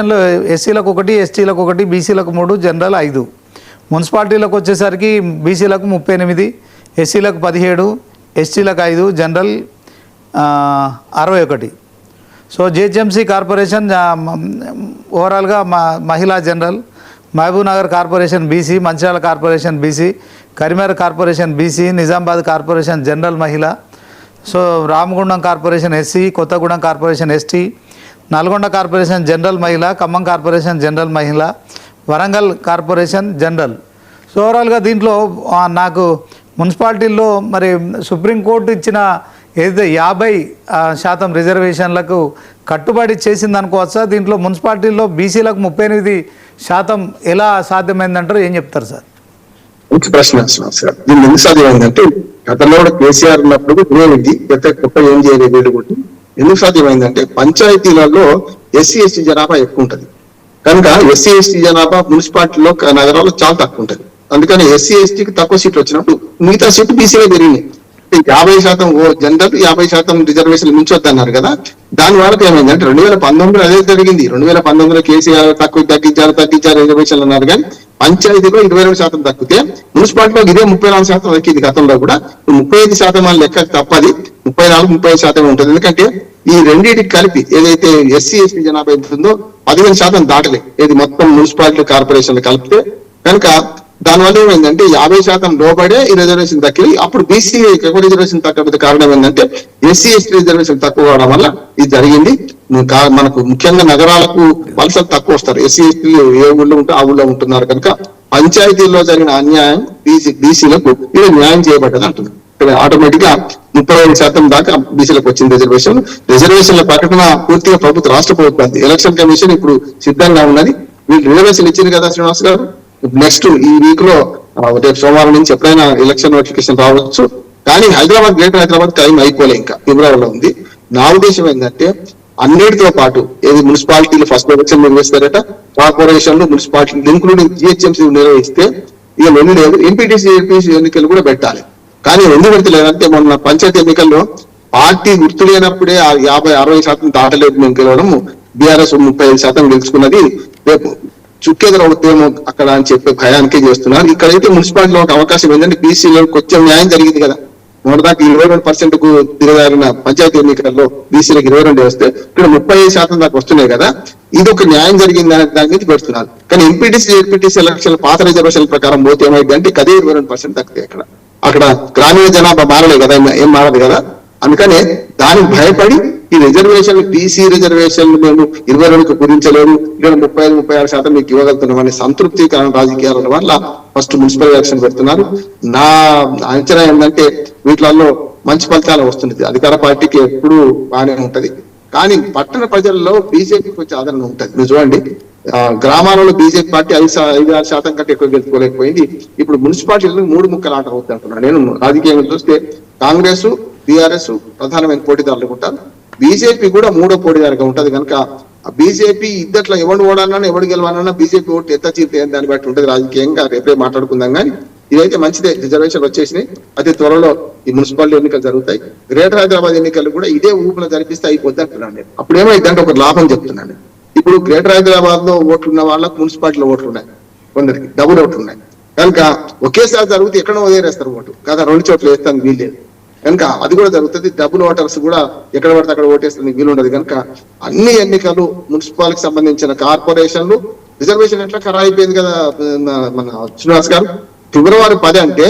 లో ఎస్సీలకు 1, ఎస్టీలకు 1, బీసీలకు 3, జనరల్ 5. మున్సిపాలిటీలకు వచ్చేసరికి బీసీలకు 38, ఎస్సీలకు 17, ఎస్టీలకు 5, జనరల్ 61. సో జిహెచ్ఎంసీ కార్పొరేషన్ ఓవరాల్గా మహిళా general, Mahabub Nagar corporation BC, Mancherial corporation BC, Karimnagar corporation BC, Nizamabad corporation general మహిళ, so Ramagundam corporation SC, Kothagudem corporation ST, Nalgonda corporation general మహిళ, ఖమ్మం కార్పొరేషన్ జనరల్ మహిళ, వరంగల్ కార్పొరేషన్ జనరల్. సో ఓవరాల్గా దీంట్లో నాకు మున్సిపాలిటీల్లో మరి సుప్రీంకోర్టు ఇచ్చిన ఏదైతే 50% రిజర్వేషన్లకు కట్టుబడి చేసింది అనుకోవచ్చా? దీంట్లో మున్సిపాలిటీల్లో బీసీలకు 38% ఎలా సాధ్యమైందంటారు? ఏం చెప్తారు సార్? మంచి ప్రశ్న సార్. దీన్ని ఎందుకు సాధ్యమైందంటే గతంలో కూడా కేసీఆర్ ఉన్నప్పుడు ఏమైంది, కొత్త ఏం చేయలేదు కూడా ఎందుకు సాధ్యమైందంటే పంచాయతీలలో ఎస్సీ ఎస్టీ జనాభా ఎక్కువ ఉంటుంది కనుక ఎస్సీ ఎస్టీ జనాభా మున్సిపాలిటీలో నగరాల్లో చాలా తక్కువ ఉంటుంది. అందుకని ఎస్సీ ఎస్టీకి తక్కువ సీట్లు వచ్చినప్పుడు మిగతా సీట్లు బీసీలో పెరిగినాయి. 50% జనరల్, 50% రిజర్వేషన్లు మించొద్దన్నారు కదా. దాని వరకు ఏమైందంటే 2019లో అదే జరిగింది. 2019లో కేసీఆర్ తగ్గించారు రిజర్వేషన్లు అన్నారు కానీ పంచాయతీలో 22% తగ్గితే మున్సిపాలిటీలో ఇదే 34% తగ్గింది. గతంలో కూడా 35% అని లెక్క తప్పది, 34-35% ఉంటుంది. ఎందుకంటే ఈ రెండింటికి కలిపి ఏదైతే ఎస్సీ ఎస్టీ జనాభా ఉంటుందో 15% దాటలే ఏది మొత్తం మున్సిపాలిటీ కార్పొరేషన్లు కలిపితే. కనుక దానివల్ల ఏమైందంటే 50% లోబడే ఈ రిజర్వేషన్ దక్కి అప్పుడు బీసీ ఎక్కువ రిజర్వేషన్ తగ్గకపోతే కారణం ఏంటంటే ఎస్సీ ఎస్టీ రిజర్వేషన్ తక్కువ అవడం వల్ల ఇది జరిగింది. మనకు ముఖ్యంగా నగరాలకు వలసలు తక్కువ వస్తారు, ఎస్సీ ఎస్టీలు ఏ ఊళ్ళో ఉంటే ఆ ఊళ్ళో ఉంటున్నారు. కనుక పంచాయతీల్లో జరిగిన అన్యాయం బీసీలకు ఇది న్యాయం చేయబడ్డది అంటున్నారు. ఆటోమేటిక్ గా 35% దాకా బీసీలకు వచ్చింది రిజర్వేషన్ల ప్రకటన పూర్తిగా రాష్ట్ర ప్రభుత్వం ఎలక్షన్ కమిషన్ ఇప్పుడు సిద్ధంగా ఉన్నది. వీళ్ళు రిజర్వేషన్ ఇచ్చింది కదా శ్రీనివాస్ గారు. నెక్స్ట్ ఈ వీక్ లో రేపు సోమవారం నుంచి ఎప్పుడైనా ఎలక్షన్ నోటిఫికేషన్ రావచ్చు. కానీ హైదరాబాద్, గ్రేటర్ హైదరాబాద్ టైం అయిపోలే, ఇంకా ఫిబ్రవరిలో ఉంది. నా ఉద్దేశం ఏంటంటే అన్నిటితో పాటు ఏది మున్సిపాలిటీలు ఫస్ట్ ఎలక్షన్ నిర్వహిస్తారట, కార్పొరేషన్లు మున్సిపాలిటీ ఇంక్లూడింగ్ జిహెచ్ఎంసీ నిర్వహిస్తే ఇక వెళ్ళి లేదు. ఎంపీటీసీ ఎన్నికలు కూడా పెట్టాలి. కానీ ఎందుకు పెడతలేదంటే మొన్న పంచాయతీ ఎన్నికల్లో పార్టీ గుర్తు లేనప్పుడే 50-60% దాటలేదు మేము గెలవడం. బీఆర్ఎస్ 35% గెలుచుకున్నది. రేపు చుక్కెదరవుతేమో అక్కడ అని చెప్పే భయానికే చేస్తున్నారు. ఇక్కడైతే మున్సిపాలిటీలో ఒక అవకాశం ఏంటంటే బీసీలో కొంచెం న్యాయం జరిగింది కదా. మొదటిదాకా 22% కు దిగజారిన పంచాయతీ ఎన్నికల్లో బీసీలకు 22 వస్తే ఇక్కడ 35% దాకా వస్తున్నాయి కదా. ఇది ఒక న్యాయం జరిగింది అనే దాని మీద పెడుతున్నారు. కానీ ఎంపీటీసీ ఎలక్షన్ పాత రిజర్వేషన్ ప్రకారం పోతే ఏమైంది అంటే అదే 22% తగ్గుతాయి. అక్కడ గ్రామీణ జనాభా మారలేదు కదా, ఏం మారదు కదా. అందుకనే దానికి భయపడి ఈ రిజర్వేషన్ బీసీ రిజర్వేషన్లు మేము 22కు కుదించలేదు, ఇక్కడ 35-36% మీకు ఇవ్వగలుగుతున్నాం అనే సంతృప్తికరణ రాజకీయాల వల్ల ఫస్ట్ మున్సిపల్ ఎలక్షన్ పెడుతున్నారు. నా అంచనా ఏంటంటే వీటిలలో మంచి ఫలితాలు వస్తుంది. అధికార పార్టీకి ఎప్పుడు బాగానే ఉంటది, కానీ పట్టణ ప్రజల్లో బీజేపీకి కొంచెం ఆదరణ ఉంటది. మీరు చూడండి, గ్రామాలలో బీజేపీ పార్టీ 5-6% కంటే ఎక్కువ గెలుచుకోలేకపోయింది. ఇప్పుడు మున్సిపాలిటీలకు 3 ముక్కలు ఆట అవుతుంది అంటున్నాను. నేను రాజకీయంగా చూస్తే కాంగ్రెస్, బీఆర్ఎస్ ప్రధానమైన పోటీదారులు ఉంటారు. బీజేపీ కూడా 3వ పోటీదారుగా ఉంటది. కనుక బీజేపీ ఇద్దట్లో ఎవడు ఓడాలన్నా ఎవడు గెలవాలన్నా బీజేపీ ఓటు ఎంత చీర్తే దాన్ని బట్టి ఉంటుంది. రాజకీయంగా రేపే మాట్లాడుకుందాం. కానీ ఇదైతే మంచిదే, రిజర్వేషన్ వచ్చేసినాయి. అతి త్వరలో ఈ మున్సిపాలిటీ ఎన్నికలు జరుగుతాయి. గ్రేటర్ హైదరాబాద్ ఎన్నికలు కూడా ఇదే ఊపులో జరిపిస్తే అయిపోద్ది అంటున్నాను నేను. అప్పుడు ఏమైందంటే ఒక లాభం చెప్తున్నాను. ఇప్పుడు గ్రేటర్ హైదరాబాద్ లో ఓట్లున్న వాళ్ళకు మున్సిపాలిటీలో ఓట్లు ఉన్నాయి, కొందరికి డబుల్ ఓట్లు ఉన్నాయి. కనుక ఒకేసారి జరిగితే ఎక్కడో వదిలేస్తారు ఓటు కదా, 2 చోట్ల వేస్తాను వీల్లేదు. కనుక అది కూడా జరుగుతుంది. డబుల్ ఓటర్స్ కూడా ఎక్కడ పడితే అక్కడ ఓటేస్తుంది వీలు ఉండదు. కనుక అన్ని ఎన్నికలు మున్సిపాలిటీకి సంబంధించిన కార్పొరేషన్లు రిజర్వేషన్ ఎట్లా ఖరా అయిపోయింది కదా మన శ్రీనివాస్ గారు. ఫిబ్రవరి 10 అంటే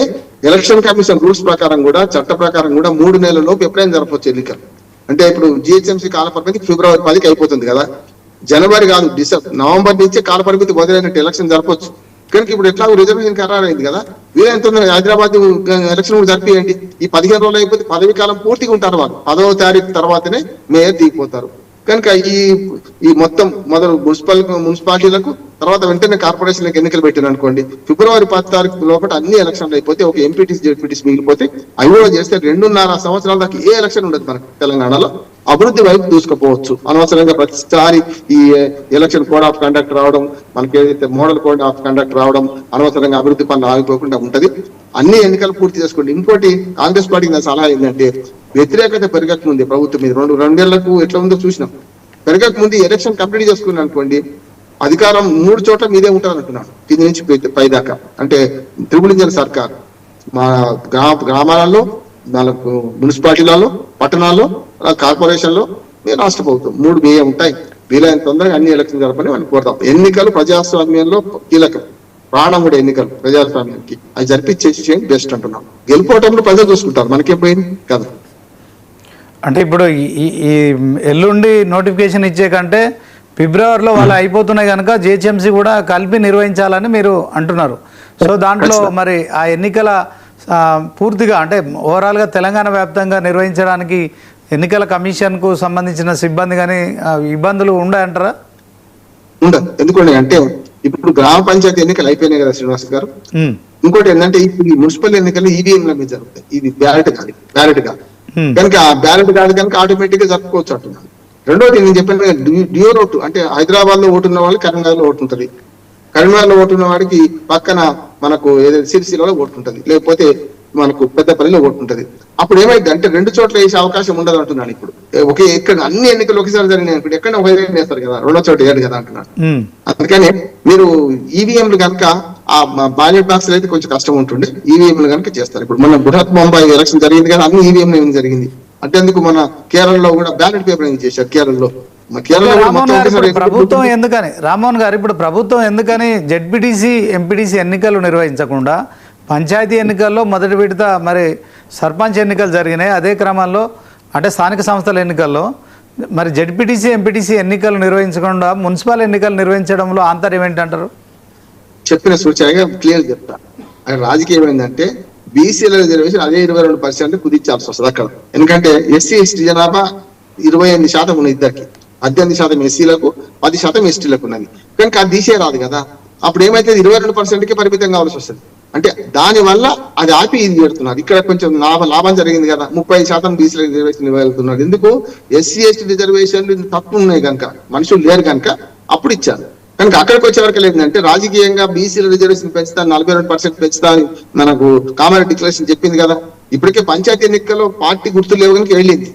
ఎలక్షన్ కమిషన్ రూల్స్ ప్రకారం కూడా, చట్ట ప్రకారం కూడా 3 నెలల లోపు ఎప్పుడైనా జరపవచ్చు ఎన్నికలు. అంటే ఇప్పుడు జిహెచ్ఎంసీ కాల పరిమితి ఫిబ్రవరి 10కి అయిపోతుంది కదా. జనవరి కాదు, నవంబర్ నుంచే కాల పరిమితి మొదలైనట్టు ఎలక్షన్ జరపవచ్చు. కనుక ఇప్పుడు ఎట్లా రిజర్వేషన్ ఖరారైంది కదా, వీలైనంత హైదరాబాద్ ఎలక్షన్ కూడా జరిపియండి. ఈ 15 రోజులు అయిపోతే పదవి కాలం పూర్తిగా ఉంటారు వాళ్ళు. 10వ తారీఖు తర్వాతనే మేయర్ దిగిపోతారు. కనుక ఈ మొత్తం మొదలు మున్సిపాలిటీలకు తర్వాత వెంటనే కార్పొరేషన్లకు ఎన్నికలు పెట్టారు అనుకోండి, ఫిబ్రవరి 10 తారీఖు లోపల అన్ని ఎలక్షన్లు అయిపోతే ఒక ఎంపీటీసీ జెడ్పీటీసీ మిగిలిపోతే అవి కూడా చేస్తే 2.5 సంవత్సరాల దాకా ఏ ఎలక్షన్ ఉండదు మనకు తెలంగాణలో. అభివృద్ధి వైపు దూసుకుపోవచ్చు. అనవసరంగా ప్రతిసారి ఈ ఎలక్షన్ కోడ్ ఆఫ్ కండక్ట్ రావడం, మనకి ఏదైతే మోడల్ కోడ్ ఆఫ్ కండక్ట్ రావడం, అనవసరంగా అభివృద్ధి పనులు ఆగిపోకుండా ఉంటది. అన్ని ఎన్నికలు పూర్తి చేసుకోండి. ఇంకోటి కాంగ్రెస్ పార్టీకి నా సలహా ఏంటంటే వ్యతిరేకత పెరగకముందే ప్రభుత్వం మీద 2 ఏళ్లకు ఎట్లా ఉందో చూసినాం. పెరగక ముందు ఎలక్షన్ కంప్లీట్ చేసుకున్నాను అనుకోండి, అధికారం 3 చోట్ల మీదే ఉంటుంది అంటున్నాను, కింది నుంచి పైదాకా. అంటే త్రిపుల్ ఇంజన్ సర్కార్ మా గ్రామాలలో, మున్సిపాలిటీలలో, పట్టణాల్లో, కార్పొరేషన్లో, రాష్ట్ర ప్రభుత్వం 3 బియ్యం ఉంటాయి. వీలైన తొందరగా అన్ని ఎలక్షన్ జరపని మనం కోరుతాం. ఎన్నికలు ప్రజాస్వామ్యంలో కీలకం, ప్రాణం కూడా ఎన్నికలు ప్రజాస్వామ్యానికి. అది జరిపించేసి బెస్ట్ అంటున్నాం. గెలుపోవటంలో ప్రజలు చూసుకుంటారు, మనకేం పోయింది కదా. అంటే ఇప్పుడు ఈ ఎల్లుండి నోటిఫికేషన్ ఇచ్చే కంటే ఫిబ్రవరిలో వాళ్ళు అయిపోతున్నాయి కనుక జిహెచ్ఎంసీ కూడా కలిపి నిర్వహించాలని మీరు అంటున్నారు. సో దాంట్లో మరి ఆ ఎన్నికల పూర్తిగా అంటే ఓవరాల్గా తెలంగాణ వ్యాప్తంగా నిర్వహించడానికి ఎన్నికల కమిషన్కు సంబంధించిన సిబ్బంది కానీ ఇబ్బందులు ఉన్నాయంటారా? ఉండదు. ఎందుకంటే అంటే ఇప్పుడు గ్రామ పంచాయతీ ఎన్నికలు అయిపోయినాయి కదా శ్రీనివాస్ గారు. ఇంకోటి ఏంటంటే ఇప్పుడు ఈ మున్సిపల్ ఎన్నికలు ఈవీఎంల మీద జరుగుతాయి. ఇది బ్యాలెట్ కాదు కనుక బ్యాలెట్ కాదు కనుక ఆటోమేటిక్ గా జరుపుకోవచ్చు అంటున్నాను. రెండోది నేను చెప్పిన డ్యూయల్ ఓటు, అంటే హైదరాబాద్ లో ఓటు ఉన్న వాళ్ళు కరీంనగర్ లో ఓటు ఉంటుంది, కరీంనగర్ లో ఓటు ఉన్న వాడికి పక్కన మనకు ఏదైతే సిరిసిల్లలో ఓటు ఉంటుంది, లేకపోతే మనకు పెద్దపల్లిలో ఓటు ఉంటుంది. అప్పుడు ఏమైంది అంటే 2 చోట్ల వేసే అవకాశం ఉండదు అంటున్నాను. ఇప్పుడు ఎక్కడ అన్ని ఎన్నికలు ఒకసారి జరిగినాయి అనుకుంటే ఎక్కడ ఒక వేస్తారు కదా, 2వ చోట వేయడు కదా అంటున్నాను. అందుకని మీరు ఈవీఎంలు కనుక ఆ బ్యాలెట్ బాక్స్ అయితే కొంచెం కష్టం ఉంటుంది, ఈవీఎంలు కనుక చేస్తారు. ఇప్పుడు మన బృహత్ ముంబై ఎలక్షన్ జరిగింది కదా, అన్ని ఈవీఎం జరిగింది. అంటే ఎందుకు మన కేరళలో కూడా బ్యాలెట్ పేపర్ చేశారు. కేరళలో ప్రభుత్వం ఎందుకని రామ్మోహన్ గారు ఇప్పుడు ప్రభుత్వం ఎందుకని జెడ్పీటీసీ ఎంపీటీసీ ఎన్నికలు నిర్వహించకుండా పంచాయతీ ఎన్నికల్లో మొదటి విడత మరి సర్పంచ్ ఎన్నికలు జరిగినాయి, అదే క్రమంలో అంటే స్థానిక సంస్థల ఎన్నికల్లో మరి జెడ్పీటీసీ ఎంపీటీసీ ఎన్నికలు నిర్వహించకుండా మున్సిపల్ ఎన్నికలు నిర్వహించడంలో ఆంతర్యం ఏంటంటారు? చెప్పిన సూచనగా క్లియర్ చెప్తా. అది రాజకీయం ఏంటంటే బీసీల రిజర్వేషన్ అదే 22% కుదించాల్సి వస్తుంది అక్కడ. ఎందుకంటే ఎస్సీ ఎస్టీ జనాభా 28% ఉన్న ఇద్దరికి, 18% ఎస్సీలకు, 10% ఎస్టీలకు ఉన్నది కనుక అది తీసే రాదు కదా. అప్పుడు ఏమైతే 22%కి పరిమితం కావాల్సి వస్తుంది. అంటే దాని వల్ల అది ఆపి ఇది పెడుతున్నారు. ఇక్కడ కొంచెం లాభం జరిగింది కదా, 30% బీసీల రిజర్వేషన్ ఇవ్వగలుగుతున్నారు. ఎందుకు? ఎస్సీ ఎస్టీ రిజర్వేషన్లు తక్కువ ఉన్నాయి కనుక, మనుషులు లేరు కనుక అప్పుడు ఇచ్చారు. కనుక అక్కడికి వచ్చే వరకు లేదంటే రాజకీయంగా బీసీల రిజర్వేషన్ పెంచుతాను, 42% పెంచుతాను మనకు కామన్ డిక్లరేషన్ చెప్పింది కదా. ఇప్పటికే పంచాయతీ ఎన్నికల్లో పార్టీ గుర్తులు లేవు కనుక వెళ్ళింది.